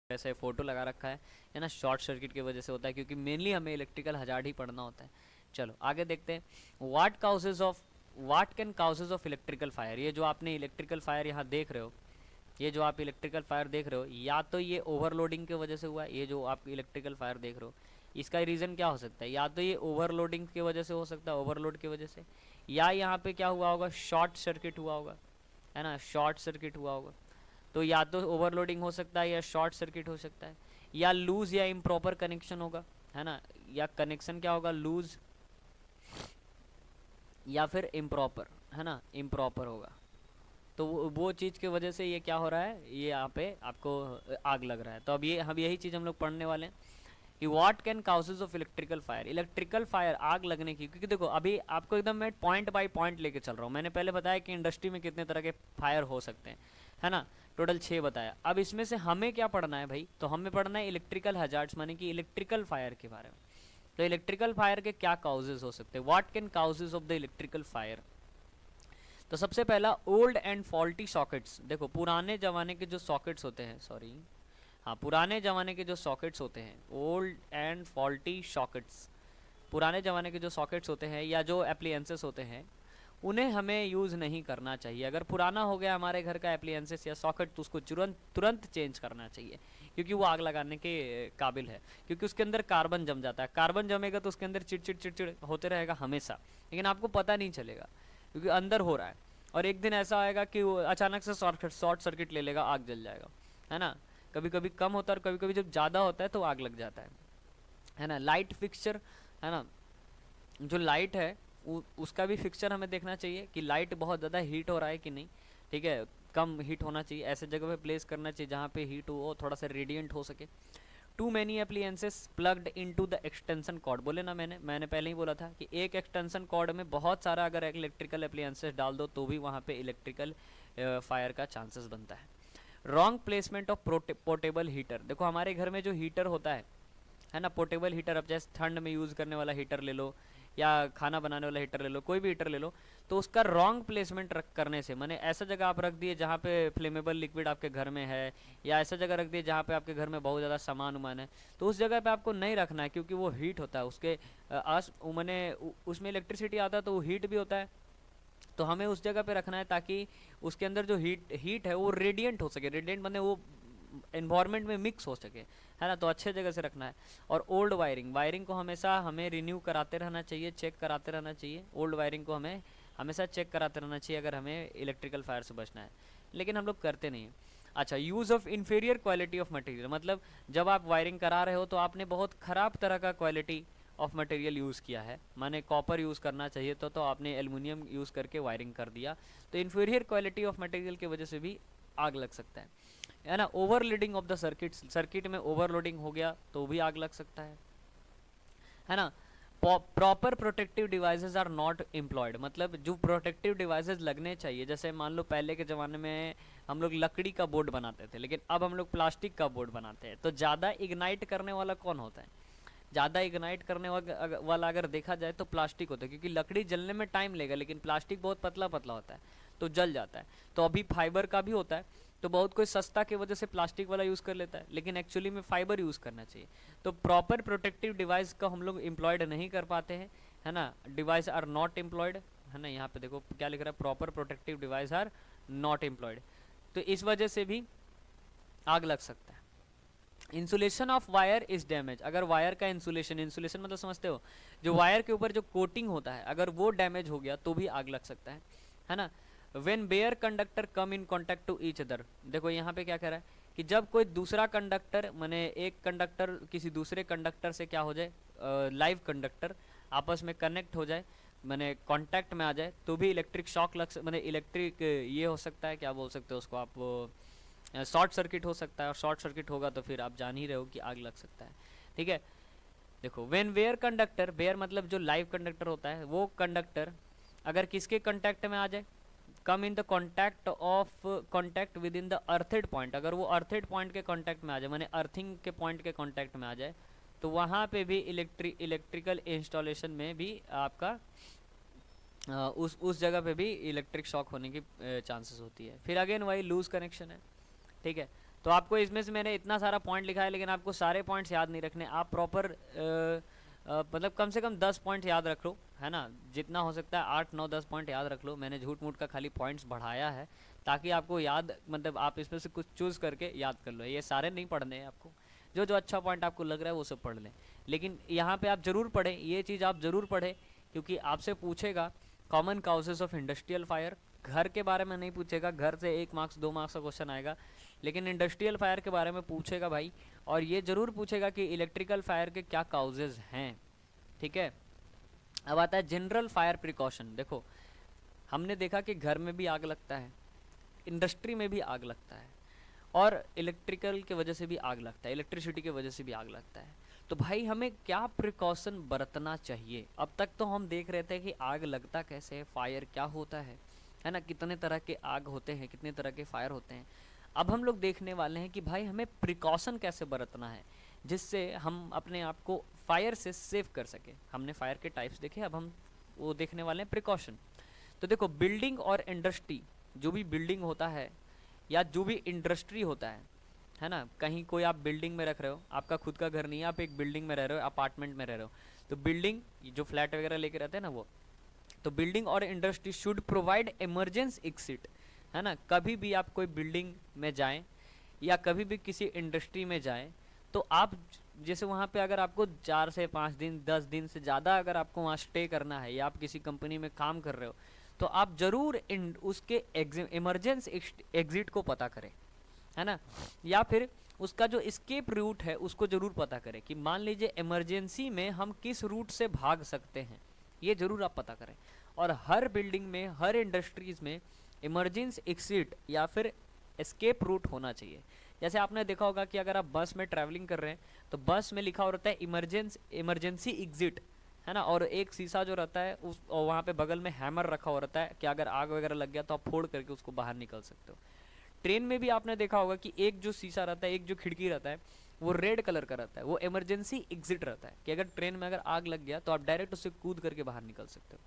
ऐसे फोटो लगा रखा है ना, शॉर्ट सर्किट की वजह से होता है, क्योंकि मेनली हमें इलेक्ट्रिकल हजार्ड ही पढ़ना होता है। चलो आगे देखते हैं। What can causes of electrical fire. ये जो आपने इलेक्ट्रिकल फायर यहाँ देख रहे हो, ये जो आप इलेक्ट्रिकल फायर देख रहे हो, या तो ये ओवरलोडिंग की वजह से हुआ है। ये जो आप इलेक्ट्रिकल फायर देख रहे हो, इसका रीज़न क्या हो सकता है? या तो ये ओवरलोडिंग की वजह से हो सकता है, ओवरलोड की वजह से, या यहाँ पे क्या हुआ होगा, शॉर्ट सर्किट हुआ होगा, है ना, शॉर्ट सर्किट हुआ होगा। तो या तो ओवरलोडिंग हो सकता है, या शॉर्ट सर्किट हो सकता है, या लूज या इम्प्रॉपर कनेक्शन होगा, है ना, या कनेक्शन क्या होगा, लूज या फिर इम्प्रॉपर, है ना, इम्प्रॉपर होगा। तो वो चीज़ की वजह से ये क्या हो रहा है, ये यहाँ पे आपको आग लग रहा है। तो अब ये हम यही चीज़ हम लोग पढ़ने वाले हैं कि what can causes of electrical fire. Electrical fire आग लगने की, क्योंकि देखो अभी आपको एकदम मैं पॉइंट बाय पॉइंट लेके चल रहा हूँ। मैंने पहले बताया कि इंडस्ट्री में कितने तरह के फायर हो सकते हैं, है ना, टोटल 6 बताया। अब इसमें से हमें क्या पढ़ना है भाई, तो हमें पढ़ना है इलेक्ट्रिकल हजार्ड्स, माने कि इलेक्ट्रिकल फायर के बारे में। तो इलेक्ट्रिकल फायर के क्या काउजेज हो सकते हैं, what can causes of the electrical fire. तो सबसे पहला ओल्ड एंड फॉल्टी सॉकेट्स। देखो पुराने ज़माने के जो सॉकेट्स होते हैं, सॉरी हाँ, पुराने ज़माने के जो सॉकेट्स होते हैं, ओल्ड एंड फॉल्टी सॉकेट्स, पुराने ज़माने के जो सॉकेट्स होते हैं या जो एप्लीएंसेस होते हैं, उन्हें हमें यूज़ नहीं करना चाहिए। अगर पुराना हो गया हमारे घर का एप्लीएंसेस या सॉकेट, तो उसको तुरंत तुरंत चेंज करना चाहिए, क्योंकि वो आग लगाने के काबिल है। क्योंकि उसके अंदर कार्बन जम जाता है, कार्बन जमेगा तो उसके अंदर चिड़चिड़ चिड़चिड़ होते रहेगा हमेशा, लेकिन आपको पता नहीं चलेगा क्योंकि अंदर हो रहा है। और एक दिन ऐसा आएगा कि वो अचानक से शॉर्ट सर्किट ले लेगा, आग जल जाएगा, है ना। कभी कभी कम होता है और कभी कभी जब ज़्यादा होता है तो आग लग जाता है ना। लाइट फिक्सचर, है ना, जो लाइट है उसका भी फिक्सचर हमें देखना चाहिए कि लाइट बहुत ज़्यादा हीट हो रहा है कि नहीं, ठीक है, कम हीट होना चाहिए। ऐसे जगह पे प्लेस करना चाहिए जहाँ पे हीट हो, थोड़ा सा रेडिएंट हो सके। Too many appliances plugged into the extension cord. बोले ना, मैंने पहले ही बोला था कि एक एक्सटेंशन कॉर्ड में बहुत सारा अगर इलेक्ट्रिकल एप्लीएंसेस डाल दो तो भी वहाँ पे इलेक्ट्रिकल फायर का चांसेस बनता है। Wrong placement of portable heater. देखो हमारे घर में जो हीटर होता है ना, पोर्टेबल हीटर, अब जैसे ठंड में यूज़ करने वाला हीटर ले लो या खाना बनाने वाला हीटर ले लो, कोई भी हीटर ले लो, तो उसका रॉन्ग प्लेसमेंट रख करने से, माने ऐसा जगह आप रख दिए जहाँ पे फ्लेमेबल लिक्विड आपके घर में है, या ऐसा जगह रख दिए जहाँ पे आपके घर में बहुत ज़्यादा सामान उमान है, तो उस जगह पे आपको नहीं रखना है, क्योंकि वो हीट होता है उसके आस मैंने उसमें इलेक्ट्रिसिटी आता है तो वो हीट भी होता है। तो हमें उस जगह पे रखना है ताकि उसके अंदर जो हीट है वो रेडिएंट हो सके, रेडिएंट बने वो इन्वायरमेंट में मिक्स हो सके, है ना। तो अच्छे जगह से रखना है। और ओल्ड वायरिंग को हमेशा हमें रिन्यू कराते रहना चाहिए, चेक कराते रहना चाहिए। ओल्ड वायरिंग को हमें हमेशा चेक कराते रहना चाहिए अगर हमें इलेक्ट्रिकल फायर से बचना है, लेकिन हम लोग करते नहीं हैं। अच्छा, use of inferior quality of material, मतलब जब आप वायरिंग करा रहे हो तो आपने बहुत ख़राब तरह का क्वालिटी ऑफ मटेरियल यूज़ किया है, माने कॉपर यूज़ करना चाहिए तो आपने एल्युमिनियम यूज़ करके वायरिंग कर दिया, तो इन्फीरियर क्वालिटी ऑफ मटेरियल की वजह से भी आग लग सकता है ना। ओवरलोडिंग ऑफ द सर्किट में ओवरलोडिंग हो गया तो भी आग लग सकता है ना। Proper protective devices are not employed, मतलब जो प्रोटेक्टिव डिवाइसेस लगने चाहिए, जैसे मान लो पहले के ज़माने में हम लोग लकड़ी का बोर्ड बनाते थे, लेकिन अब हम लोग प्लास्टिक का बोर्ड बनाते हैं। तो ज़्यादा इग्नाइट करने वाला कौन होता है? ज़्यादा इग्नाइट करने वाला अगर देखा जाए तो प्लास्टिक होता है, क्योंकि लकड़ी जलने में टाइम लेगा, लेकिन प्लास्टिक बहुत पतला पतला होता है तो जल जाता है। तो अभी फाइबर का भी होता है, तो बहुत कोई सस्ता की वजह से प्लास्टिक वाला यूज़ कर लेता है, लेकिन एक्चुअली में फाइबर यूज़ करना चाहिए। तो प्रॉपर प्रोटेक्टिव डिवाइस का हम लोग एम्प्लॉयड नहीं कर पाते हैं, है ना। डिवाइस आर नॉट एम्प्लॉयड, है ना, यहाँ पे देखो क्या लिख रहा है, proper protective device are not employed. तो इस वजह से भी आग लग सकता है। Insulation of wire is damage, अगर वायर का इंसुलेशन मतलब समझते हो, जो वायर के ऊपर जो कोटिंग होता है अगर वो डैमेज हो गया तो भी आग लग सकता है ना। When bare conductor come in contact to each other, देखो यहाँ पे क्या कह रहा है कि जब कोई दूसरा कंडक्टर, माने एक कंडक्टर किसी दूसरे कंडक्टर से क्या हो जाए, लाइव कंडक्टर आपस में कनेक्ट हो जाए, माने कांटेक्ट में आ जाए, तो भी इलेक्ट्रिक शॉक माने इलेक्ट्रिक ये हो सकता है, क्या बोल सकते हो उसको आप, शॉर्ट सर्किट हो सकता है। और शॉर्ट सर्किट होगा तो फिर आप जान ही रहे हो कि आग लग सकता है, ठीक है। देखो व्हेन वेयर कंडक्टर, वेयर मतलब जो लाइव कंडक्टर होता है, वो कंडक्टर अगर किसके कांटेक्ट में आ जाए, come in the contact with in the earthed point, अगर वो अर्थेड पॉइंट के कांटेक्ट में आ जाए, माने अर्थिंग के पॉइंट के कांटेक्ट में आ जाए, तो वहाँ पे भी इलेक्ट्रिकल इंस्टॉलेशन में भी आपका उस जगह पे भी इलेक्ट्रिक शॉक होने की चांसेस होती है। फिर अगेन वही लूज कनेक्शन है, ठीक है। तो आपको इसमें से मैंने इतना सारा पॉइंट लिखा है, लेकिन आपको सारे पॉइंट्स याद नहीं रखने। आप प्रॉपर मतलब कम से कम 10 पॉइंट याद रख लो, है ना, जितना हो सकता है 8 9 10 पॉइंट याद रख लो। मैंने झूठ मूठ का खाली पॉइंट्स बढ़ाया है ताकि आपको याद, मतलब आप इसमें से कुछ चूज करके याद कर लो। ये सारे नहीं पढ़ने हैं आपको, जो जो अच्छा पॉइंट आपको लग रहा है वो सब पढ़ लें। लेकिन यहाँ पे आप ज़रूर पढ़ें, ये चीज़ आप ज़रूर पढ़ें, क्योंकि आपसे पूछेगा common causes of industrial fire. घर के बारे में नहीं पूछेगा, घर से 1 मार्क्स 2 मार्क्स का क्वेश्चन आएगा, लेकिन इंडस्ट्रियल फायर के बारे में पूछेगा भाई। और ये ज़रूर पूछेगा कि इलेक्ट्रिकल फायर के क्या काउजेज हैं, ठीक है। अब आता है जनरल फायर प्रिकॉशन। देखो, हमने देखा कि घर में भी आग लगता है, इंडस्ट्री में भी आग लगता है, और इलेक्ट्रिकल की वजह से भी आग लगता है, इलेक्ट्रिसिटी की वजह से भी आग लगता है। तो भाई हमें क्या प्रिकॉशन बरतना चाहिए? अब तक तो हम देख रहे थे कि आग लगता कैसे है, फायर क्या होता है ना, कितने तरह के आग होते हैं, कितने तरह के फायर होते हैं। अब हम लोग देखने वाले हैं कि भाई हमें प्रिकॉशन कैसे बरतना है जिससे हम अपने आप को फायर से सेव कर सके। हमने फायर के टाइप्स देखे, अब हम वो देखने वाले हैं प्रिकॉशन। तो देखो, बिल्डिंग और इंडस्ट्री, जो भी बिल्डिंग होता है या जो भी इंडस्ट्री होता है ना, कहीं कोई आप बिल्डिंग में रख रहे हो, आपका खुद का घर नहीं है, आप एक बिल्डिंग में रह रहे हो, अपार्टमेंट में रह रहे हो, तो बिल्डिंग जो फ्लैट वगैरह लेके रहते हैं ना वो, तो बिल्डिंग और industry should provide emergency exit, है ना। कभी भी आप कोई बिल्डिंग में जाएं या कभी भी किसी इंडस्ट्री में जाएं, तो आप जैसे वहाँ पे अगर आपको 4 से 5 दिन 10 दिन से ज़्यादा अगर आपको वहाँ स्टे करना है या आप किसी कंपनी में काम कर रहे हो, तो आप ज़रूर उसके इमरजेंसी एग्जिट को पता करें, है ना। या फिर उसका जो एस्केप रूट है उसको ज़रूर पता करें कि मान लीजिए इमरजेंसी में हम किस रूट से भाग सकते हैं, ये ज़रूर आप पता करें। और हर बिल्डिंग में, हर इंडस्ट्रीज़ में इमरजेंसी एग्जिट या फिर एस्केप रूट होना चाहिए। जैसे आपने देखा होगा कि अगर आप बस में ट्रैवलिंग कर रहे हैं तो बस में लिखा होता है इमरजेंसी एग्जिट, है ना, और एक शीशा जो रहता है उस, और वहाँ पे बगल में हैमर रखा हुआ रहता है कि अगर आग वगैरह लग गया तो आप फोड़ करके उसको बाहर निकल सकते हो। ट्रेन में भी आपने देखा होगा कि एक जो शीशा रहता है, एक जो खिड़की रहता है, वो रेड कलर का रहता है, वो इमरजेंसी एग्जिट रहता है कि अगर ट्रेन में अगर आग लग गया तो आप डायरेक्ट उससे कूद करके बाहर निकल सकते हो,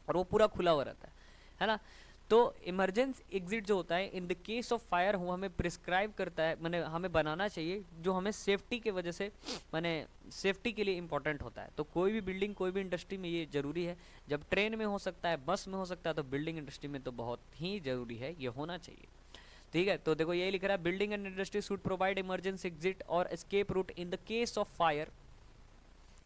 और वो पूरा खुला हुआ रहता है ना। तो इमरजेंसी एग्जिट जो होता है इन द केस ऑफ फायर, वो हमें प्रिस्क्राइब करता है, मैंने हमें बनाना चाहिए, जो हमें सेफ्टी के वजह से, मैंने सेफ्टी के लिए इंपॉर्टेंट होता है। तो कोई भी बिल्डिंग, कोई भी इंडस्ट्री में ये जरूरी है। जब ट्रेन में हो सकता है, बस में हो सकता है, तो बिल्डिंग इंडस्ट्री में तो बहुत ही जरूरी है, ये होना चाहिए, ठीक है। तो देखो यही लिख रहा है, building and industry should provide emergency exit और escape route in the case of fire,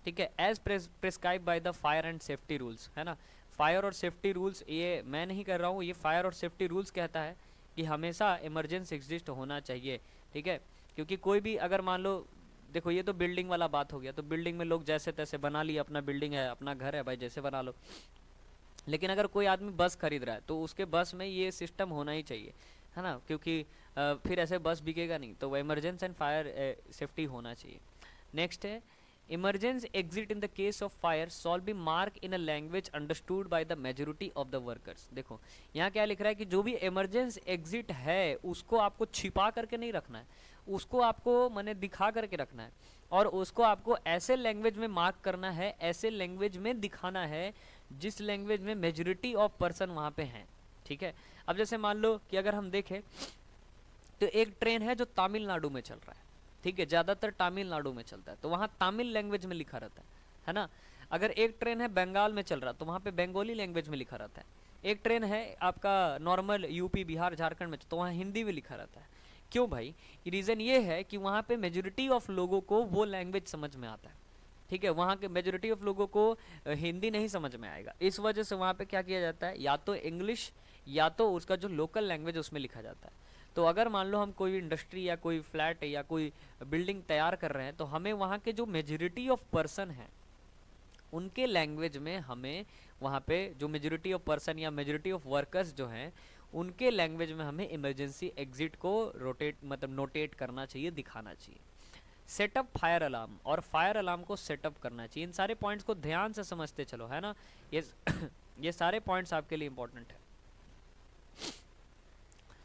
ठीक है, as prescribed by the fire and safety rules, है ना। फायर और सेफ्टी रूल्स, ये मैं नहीं कर रहा हूँ, ये फायर और सेफ्टी रूल्स कहता है कि हमेशा इमरजेंसी एग्जिस्ट होना चाहिए, ठीक है। क्योंकि कोई भी अगर मान लो, देखो ये तो बिल्डिंग वाला बात हो गया, तो बिल्डिंग में लोग जैसे तैसे बना लिए, अपना बिल्डिंग है, अपना घर है भाई, जैसे बना लो। लेकिन अगर कोई आदमी बस खरीद रहा है तो उसके बस में ये सिस्टम होना ही चाहिए, है ना, क्योंकि फिर ऐसे बस बिकेगा नहीं, तो वो इमरजेंसी एंड फायर सेफ्टी होना चाहिए। नेक्स्ट है, emergency exit in the case of fire shall be marked in a language understood by the majority of the workers। देखो यहाँ क्या लिख रहा है कि जो भी emergency exit है उसको आपको छिपा करके नहीं रखना है, उसको आपको मैंने दिखा करके रखना है, और उसको आपको ऐसे लैंग्वेज में मार्क करना है, ऐसे लैंग्वेज में दिखाना है जिस लैंग्वेज में मेजोरिटी ऑफ पर्सन वहाँ पे हैं, ठीक है। अब जैसे मान लो कि अगर हम देखें तो एक ट्रेन है जो तमिलनाडु में चल रहा है, ठीक है, ज़्यादातर तमिलनाडु में चलता है, तो वहाँ तमिल लैंग्वेज में लिखा रहता है ना। अगर एक ट्रेन है बंगाल में चल रहा तो वहाँ पे बंगाली लैंग्वेज में लिखा रहता है। एक ट्रेन है आपका नॉर्मल यूपी बिहार झारखंड में, तो वहाँ हिंदी में लिखा रहता है। क्यों भाई? रीज़न ये है कि वहाँ पे मेजोरिटी ऑफ लोगों को वो लैंग्वेज समझ में आता है, ठीक है। वहाँ के मेजोरिटी ऑफ लोगों को हिंदी नहीं समझ में आएगा, इस वजह से वहाँ पे क्या किया जाता है, या तो इंग्लिश या तो उसका जो लोकल लैंग्वेज उसमें लिखा जाता है। तो अगर मान लो हम कोई इंडस्ट्री या कोई फ्लैट या कोई बिल्डिंग तैयार कर रहे हैं, तो हमें वहाँ के जो मेजोरिटी ऑफ पर्सन हैं उनके लैंग्वेज में, हमें वहाँ पे जो मेजोरिटी ऑफ पर्सन या मेजोरिटी ऑफ वर्कर्स जो हैं उनके लैंग्वेज में हमें इमरजेंसी एग्जिट को नोटेट करना चाहिए, दिखाना चाहिए। सेटअप फायर अलार्म, और फायर अलार्म को सेटअप करना चाहिए। इन सारे पॉइंट्स को ध्यान से समझते चलो, है ना। ये ये सारे पॉइंट्स आपके लिए इंपॉर्टेंट है।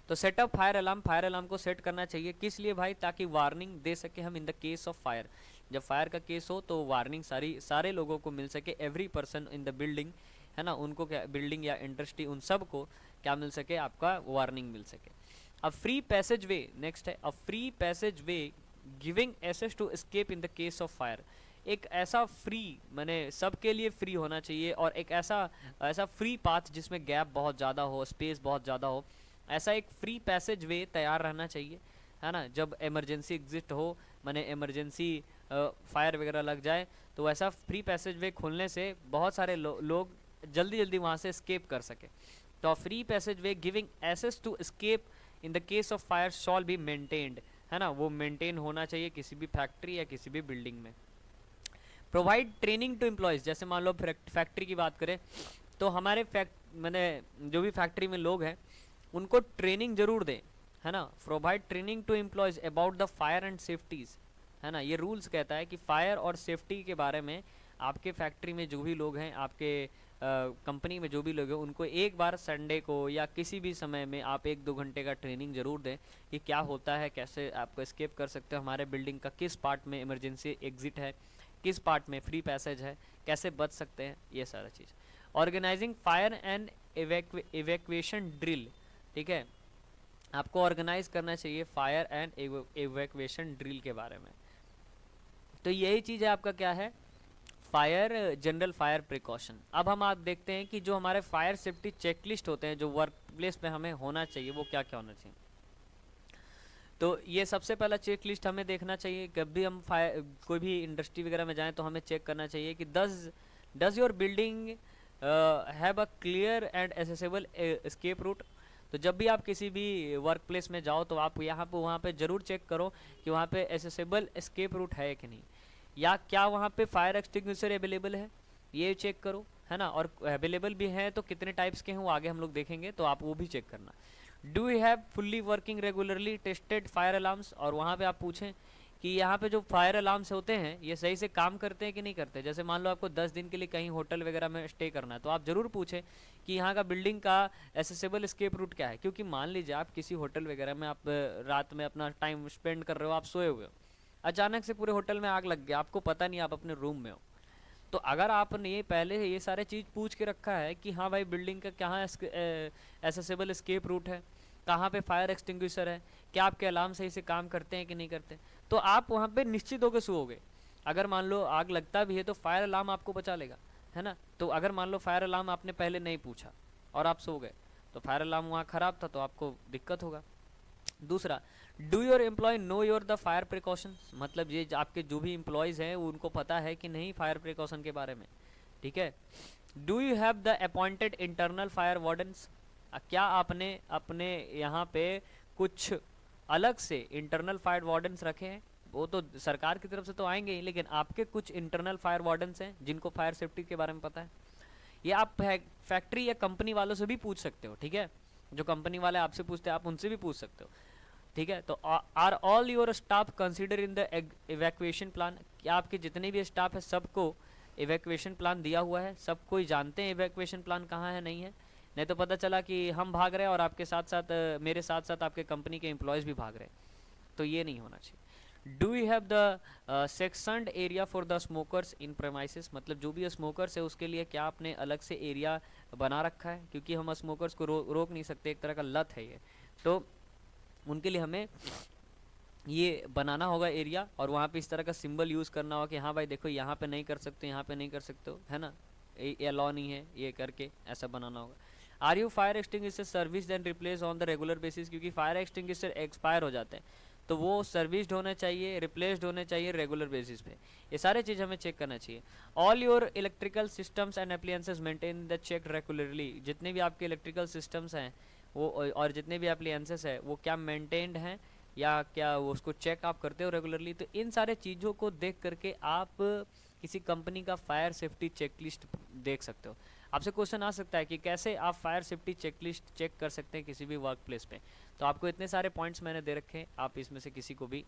तो सेटअप फायर अलार्म को सेट करना चाहिए, किस लिए भाई? ताकि वार्निंग दे सके हम इन द केस ऑफ फायर। जब फायर का केस हो तो वार्निंग सारे लोगों को मिल सके, every person in the building, है ना, उनको क्या, बिल्डिंग या इंडस्ट्री, उन सब को क्या मिल सके, आपका वार्निंग मिल सके। A free passage way, next है a free passage way giving access to escape in the case of fire. एक ऐसा फ्री, माने सबके लिए फ्री होना चाहिए, और एक ऐसा ऐसा फ्री पाथ जिसमें गैप बहुत ज़्यादा हो, स्पेस बहुत ज़्यादा हो, ऐसा एक फ्री पैसेज वे तैयार रहना चाहिए, है ना। जब इमरजेंसी एग्जिस्ट हो, माने इमरजेंसी फायर वगैरह लग जाए, तो ऐसा फ्री पैसेज वे खुलने से बहुत सारे लोग जल्दी जल्दी वहाँ से escape कर सके। तो free passage way giving access to escape in the case of fire shall be maintained, है ना, वो मेंटेन होना चाहिए किसी भी फैक्ट्री या किसी भी बिल्डिंग में। प्रोवाइड ट्रेनिंग टू एम्प्लॉयज़, जैसे मान लो फैक्ट्री की बात करें, तो हमारे मैंने जो भी फैक्ट्री में लोग हैं उनको ट्रेनिंग जरूर दें, है ना। Provide training to employees about the fire and safeties, है ना। ये रूल्स कहता है कि फायर और सेफ्टी के बारे में आपके फैक्ट्री में जो भी लोग हैं, आपके कंपनी में जो भी लोग हैं, उनको एक बार संडे को या किसी भी समय में आप 1-2 घंटे का ट्रेनिंग ज़रूर दें कि क्या होता है, कैसे आपको एस्केप कर सकते हो, हमारे बिल्डिंग का किस पार्ट में इमरजेंसी एग्जिट है, किस पार्ट में फ्री पैसेज है, कैसे बच सकते हैं, ये सारा चीज़। Organising fire and evacuation drill, ठीक है, आपको ऑर्गेनाइज करना चाहिए फायर एंड इवैक्यूएशन ड्रिल के बारे में। तो यही चीज़ है आपका क्या है, फायर जनरल फायर प्रिकॉशन। अब हम आप देखते हैं कि जो हमारे फायर सेफ्टी चेकलिस्ट होते हैं जो वर्क प्लेस में हमें होना चाहिए, वो क्या क्या होना चाहिए। तो ये सबसे पहला चेक लिस्ट हमें देखना चाहिए, कब भी हम फायर कोई भी इंडस्ट्री वगैरह में जाएं तो हमें चेक करना चाहिए कि does your building have a clear and accessible escape route. तो जब भी आप किसी भी वर्क प्लेस में जाओ तो आप यहाँ पे वहाँ पे ज़रूर चेक करो कि वहाँ पे एसेसेबल एस्केप रूट है कि नहीं, या क्या वहाँ पे फायर एक्सटिंग्विशर अवेलेबल है, ये चेक करो, है ना। और अवेलेबल भी हैं तो कितने टाइप्स के हैं वो आगे हम लोग देखेंगे, तो आप वो भी चेक करना। Do you have fully working regularly tested fire alarms, और वहाँ पे आप पूछें कि यहाँ पे जो फायर अलार्म्स होते हैं ये सही से काम करते हैं कि नहीं करते। जैसे मान लो आपको 10 दिन के लिए कहीं होटल वगैरह में स्टे करना है, तो आप ज़रूर पूछें कि यहाँ का बिल्डिंग का एसेसेबल एस्केप रूट क्या है। क्योंकि मान लीजिए आप किसी होटल वगैरह में आप रात में अपना टाइम स्पेंड कर रहे हो, आप सोए हुए हो, अचानक से पूरे होटल में आग लग गया, आपको पता नहीं, आप अपने रूम में हो। तो अगर आपने ये पहले ये सारे चीज़ पूछ के रखा है कि हाँ भाई बिल्डिंग का कहाँ एसेसेबल एस्केप रूट है, कहाँ पे फायर एक्सटिंग्विशर है, क्या आपके अलार्म सही से काम करते हैं कि नहीं करते, तो आप वहाँ पे निश्चित होकर सोओगे। अगर मान लो आग लगता भी है तो फायर अलार्म आपको बचा लेगा, है ना। तो अगर मान लो फायर अलार्म आपने पहले नहीं पूछा और आप सो गए, तो फायर अलार्म वहाँ ख़राब था तो आपको दिक्कत होगा। दूसरा, do your employ know your the fire precaution, मतलब ये आपके जो भी एम्प्लॉयज़ हैं उनको पता है कि नहीं फायर प्रिकॉशन के बारे में, ठीक है। Do you have the appointed internal fire wardens, क्या आपने अपने यहाँ पे कुछ अलग से इंटरनल फायर वार्डन्स रखे हैं। वो तो सरकार की तरफ से तो आएंगे ही, लेकिन आपके कुछ इंटरनल फायर वार्डन्स हैं जिनको फायर सेफ्टी के बारे में पता है। ये आप फैक्ट्री या कंपनी वालों से भी पूछ सकते हो, ठीक है। जो कंपनी वाले आपसे पूछते हैं आप उनसे भी पूछ सकते हो, ठीक है। तो are all your staff consider in the evacuation plan, क्या आपके जितने भी स्टाफ है सबको इवैक्यूएशन प्लान दिया हुआ है, सब कोई जानते हैं इवैक्यूएशन प्लान कहाँ है, नहीं है। नहीं तो पता चला कि हम भाग रहे हैं और आपके साथ साथ मेरे साथ साथ आपके कंपनी के एम्प्लॉयज़ भी भाग रहे हैं, तो ये नहीं होना चाहिए। Do you have the sectioned area for the smokers in premises, मतलब जो भी स्मोकर्स है उसके लिए क्या आपने अलग से एरिया बना रखा है, क्योंकि हम स्मोकर्स को रोक नहीं सकते, एक तरह का लत है ये, तो उनके लिए हमें ये बनाना होगा एरिया, और वहाँ पे इस तरह का सिंबल यूज़ करना होगा कि हाँ भाई देखो यहाँ पे नहीं कर सकते, यहाँ पे नहीं कर सकते हो, है ना, ये लॉ नहीं है, ये करके ऐसा बनाना होगा। Are you fire extinguisher service then replace on the regular basis, क्योंकि फायर एक्सटिंग्विशर एक्सपायर हो जाते हैं तो वो सर्विस्ड होने चाहिए, रिप्लेस्ड होने चाहिए रेगुलर बेसिस पे, ये सारे चीज़ हमें चेक करना चाहिए। All your electrical systems and appliances maintain the check regularly, जितने भी आपके इलेक्ट्रिकल सिस्टम्स हैं वो और जितने भी अप्लायंसेस है वो क्या मेंटेन्ड हैं या क्या वो उसको चेक आप करते हो रेगुलरली। तो इन सारे चीज़ों को देख करके आप किसी कंपनी का फायर सेफ्टी चेकलिस्ट देख सकते हो। आपसे क्वेश्चन आ सकता है कि कैसे आप फायर सेफ्टी चेकलिस्ट चेक कर सकते हैं किसी भी वर्क प्लेस पे। तो आपको इतने सारे पॉइंट्स मैंने दे रखे हैं, आप इसमें से किसी को भी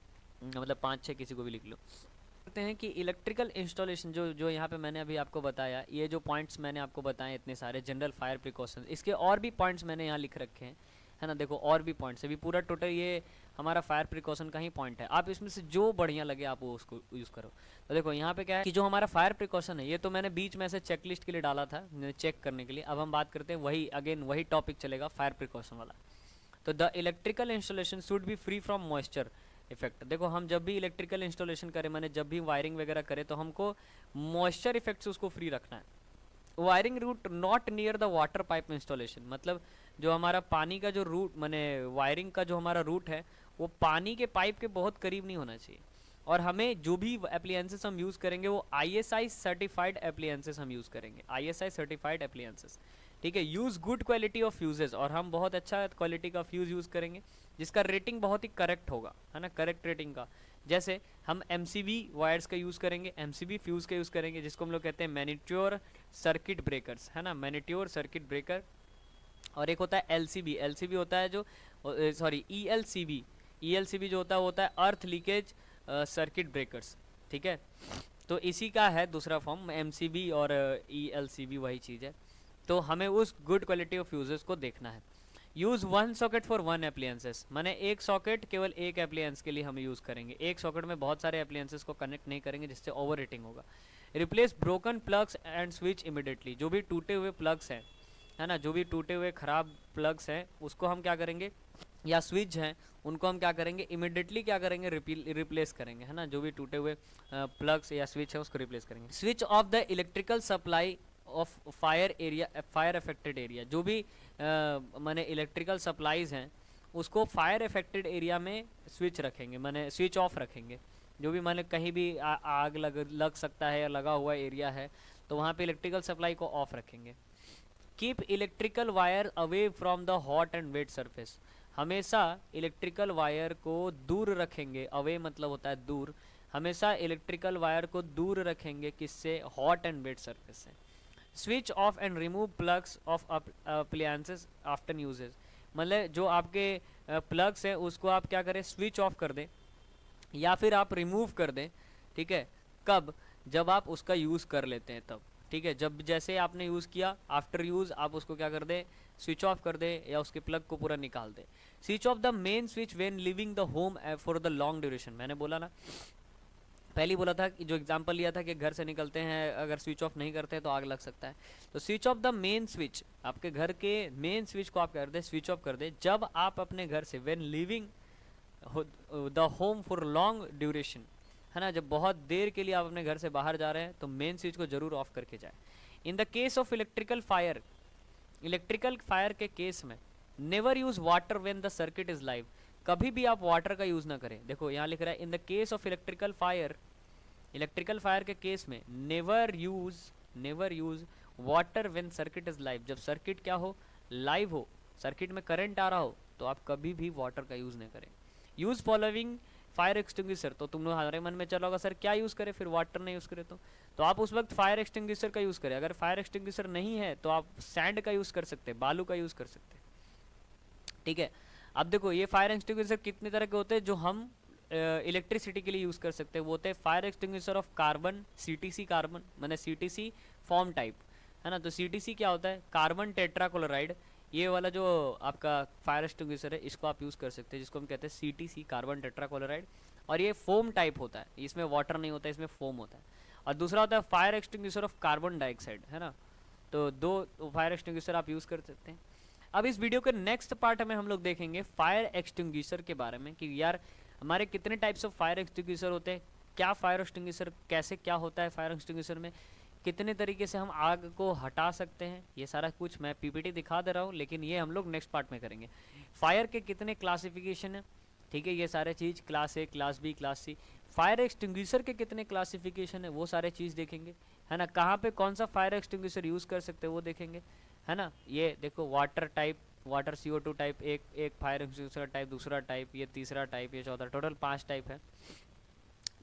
मतलब 5-6 किसी को भी लिख लो। करते हैं कि इलेक्ट्रिकल इंस्टॉलेशन जो यहाँ पे मैंने अभी आपको बताया, ये जो पॉइंट्स मैंने आपको बताए इतने सारे जनरल फायर प्रिकॉशंस, इसके और भी पॉइंट्स मैंने यहाँ लिख रखे हैं, है ना। देखो और भी पॉइंट्स, अभी पूरा टोटल ये हमारा फायर प्रिकॉशन का ही पॉइंट है, आप इसमें से जो बढ़िया लगे आप वो उसको यूज़ करो। तो देखो यहाँ पे क्या है कि जो हमारा फायर प्रिकॉशन है ये तो मैंने बीच में से चेकलिस्ट के लिए डाला था चेक करने के लिए। अब हम बात करते हैं वही अगेन वही टॉपिक चलेगा फायर प्रिकॉशन वाला। तो the electrical installation should be free from moisture effect. देखो हम जब भी इलेक्ट्रिकल इंस्टॉलेशन करें, मैंने जब भी वायरिंग वगैरह करे, तो हमको मॉइस्चर इफेक्ट से उसको फ्री रखना है। Wiring route not near the water pipe installation, मतलब जो हमारा पानी का जो रूट, माने वायरिंग का जो हमारा रूट है वो पानी के पाइप के बहुत करीब नहीं होना चाहिए। और हमें जो भी एप्लियंसेस हम यूज़ करेंगे वो ISI सर्टिफाइड एप्लियंसेस हम यूज़ करेंगे, ISI सर्टिफाइड एप्लियंसेस, ठीक है। Use good quality of fuses, और हम बहुत अच्छा क्वालिटी का फ्यूज़ यूज़ करेंगे जिसका रेटिंग बहुत ही करेक्ट होगा, है ना, करेक्ट रेटिंग का। जैसे हम MCB वायर्स का यूज़ करेंगे, MCB फ्यूज़ का यूज़ करेंगे, जिसको हम लोग कहते हैं मैनिट्योर सर्किट ब्रेकर्स, है ना, मैनिट्योर सर्किट ब्रेकर। और एक होता है LCB, LCB होता है जो, सॉरी ELCB जो होता है वो होता है अर्थ लीकेज सर्किट ब्रेकर्स, ठीक है। तो इसी का है दूसरा फॉर्म, MCB और ELCB वही चीज़ है। तो हमें उस गुड क्वालिटी ऑफ फ्यूजेस को देखना है। यूज़ 1 सॉकेट फॉर 1 एप्लियंसेस, माने एक सॉकेट केवल एक एप्लियंस के लिए हम यूज़ करेंगे, एक सॉकेट में बहुत सारे एप्लियंसेस को कनेक्ट नहीं करेंगे जिससे ओवर रेटिंग होगा। Replace broken plugs and switch immediately, जो भी टूटे हुए प्लग्स हैं, है ना, जो भी टूटे हुए ख़राब प्लग्स हैं उसको हम क्या करेंगे, या स्विच हैं उनको हम क्या करेंगे, इमिडिएटली क्या करेंगे, रिप्लेस करेंगे, है ना, जो भी टूटे हुए प्लग्स या स्विच है उसको रिप्लेस करेंगे। Switch off the electrical supply of fire area, fire affected area, जो भी माने इलेक्ट्रिकल सप्लाईज हैं उसको फायर अफेक्टेड एरिया में स्विच रखेंगे, माने स्विच ऑफ रखेंगे। जो भी माने कहीं भी आग लग सकता है या लगा हुआ एरिया है तो वहाँ पे इलेक्ट्रिकल सप्लाई को ऑफ रखेंगे। Keep electrical wire away from the hot and wet surface, हमेशा इलेक्ट्रिकल वायर को दूर रखेंगे, अवे मतलब होता है दूर, हमेशा इलेक्ट्रिकल वायर को दूर रखेंगे किससे, हॉट एंड वेट सरफेस से। Switch off and remove plugs of appliances after uses, मतलब जो आपके प्लग्स हैं उसको आप क्या करें, स्विच ऑफ कर दें या फिर आप रिमूव कर दें, ठीक है। कब, जब आप उसका यूज़ कर लेते हैं तब, ठीक है। जब जैसे आपने यूज़ किया, आफ्टर यूज़ आप उसको क्या कर दें, स्विच ऑफ कर दें या उसके प्लग को पूरा निकाल दें। Switch off the main switch when living the home for the long duration, मैंने बोला ना, पहले बोला था कि जो एग्जांपल लिया था कि घर से निकलते हैं अगर स्विच ऑफ नहीं करते हैं तो आग लग सकता है। तो switch off the main switch, आपके घर के मेन स्विच को आप कर दें, स्विच ऑफ कर दें जब आप अपने घर से, when living the home for long duration, है ना, जब बहुत देर के लिए आप अपने घर से बाहर जा रहे हैं तो मेन स्विच को जरूर ऑफ करके जाए। इन the case of electrical fire, electrical fire के केस में never use water when the circuit is live, कभी भी आप वाटर का यूज ना करें। देखो यहाँ लिख रहा है इन the case of electrical fire, electrical fire के केस में never use water when circuit is live, जब सर्किट क्या हो, लाइव हो, सर्किट में करंट आ रहा हो तो आप कभी भी वाटर का यूज नहीं करें। यूज फॉलोइंग फायर एक्सटिंग्विशर, तो तुम लोग हमारे मन में चला होगा सर क्या यूज़ करें फिर वाटर नहीं यूज़ करें, तो आप उस वक्त फायर एक्सटिंग्विशर का यूज़ करें। अगर फायर एक्सटिंग्विशर नहीं है तो आप सैंड का यूज़ कर सकते हैं, बालू का यूज़ कर सकते हैं, ठीक है। अब देखो ये फायर एक्सटिंग्विशर कितने तरह के होते हैं जो हम इलेक्ट्रिसिटी के लिए यूज़ कर सकते हैं, वो होते हैं fire extinguisher of carbon, CTC carbon, मैंने CTC फॉर्म टाइप, है ना। तो CTC क्या होता है, कार्बन टेट्राक्लोराइड, ये वाला जो आपका फायर एक्सटिंग्विशर है इसको आप यूज़ कर सकते हैं, जिसको हम कहते हैं CTC कार्बन टेट्राक्लोराइड। और ये फोम टाइप होता है, इसमें वाटर नहीं होता है, इसमें फोम होता है। और दूसरा होता है fire extinguisher of carbon dioxide, है ना। तो दो फायर एक्सटिंग्विशर आप यूज़ कर सकते हैं। अब इस वीडियो के नेक्स्ट पार्ट में हम लोग देखेंगे फायर एक्सटिंग्विशर के बारे में कि यार हमारे कितने टाइप्स ऑफ फायर एक्सटिंग्विशर होते हैं, क्या फायर एक्सटिंग्विशर, कैसे क्या होता है फायर एक्सटिंग्विशर में, कितने तरीके से हम आग को हटा सकते हैं, ये सारा कुछ मैं PPT दिखा दे रहा हूँ, लेकिन ये हम लोग नेक्स्ट पार्ट में करेंगे। फायर के कितने क्लासिफिकेशन है, ठीक है, ये सारे चीज़ class A, class B, class C। Fire extinguisher के कितने क्लासिफिकेशन है वो सारे चीज़ देखेंगे, है ना। कहाँ पे कौन सा फायर एक्सटिंग्विशर यूज़ कर सकते हैं वो देखेंगे, है ना। ये देखो water type, water CO2 type, एक फायर एक्सटिंग्विशर टाइप, दूसरा टाइप, ये तीसरा टाइप, ये चौथा, टोटल 5 टाइप है।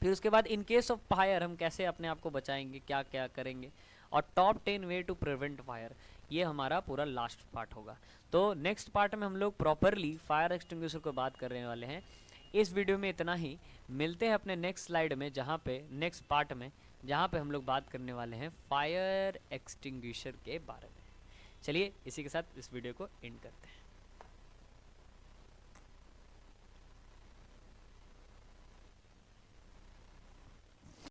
फिर उसके बाद इन केस ऑफ फायर हम कैसे अपने आप को बचाएंगे, क्या क्या करेंगे, और top 10 way to prevent fire, ये हमारा पूरा लास्ट पार्ट होगा। तो नेक्स्ट पार्ट में हम लोग प्रॉपरली फायर एक्सटिंग्विशर को बात करने वाले हैं। इस वीडियो में इतना ही, मिलते हैं अपने नेक्स्ट स्लाइड में, जहाँ पे नेक्स्ट पार्ट में जहाँ पे हम लोग बात करने वाले हैं फायर एक्सटिंग्विशर के बारे में। चलिए इसी के साथ इस वीडियो को एंड करते हैं।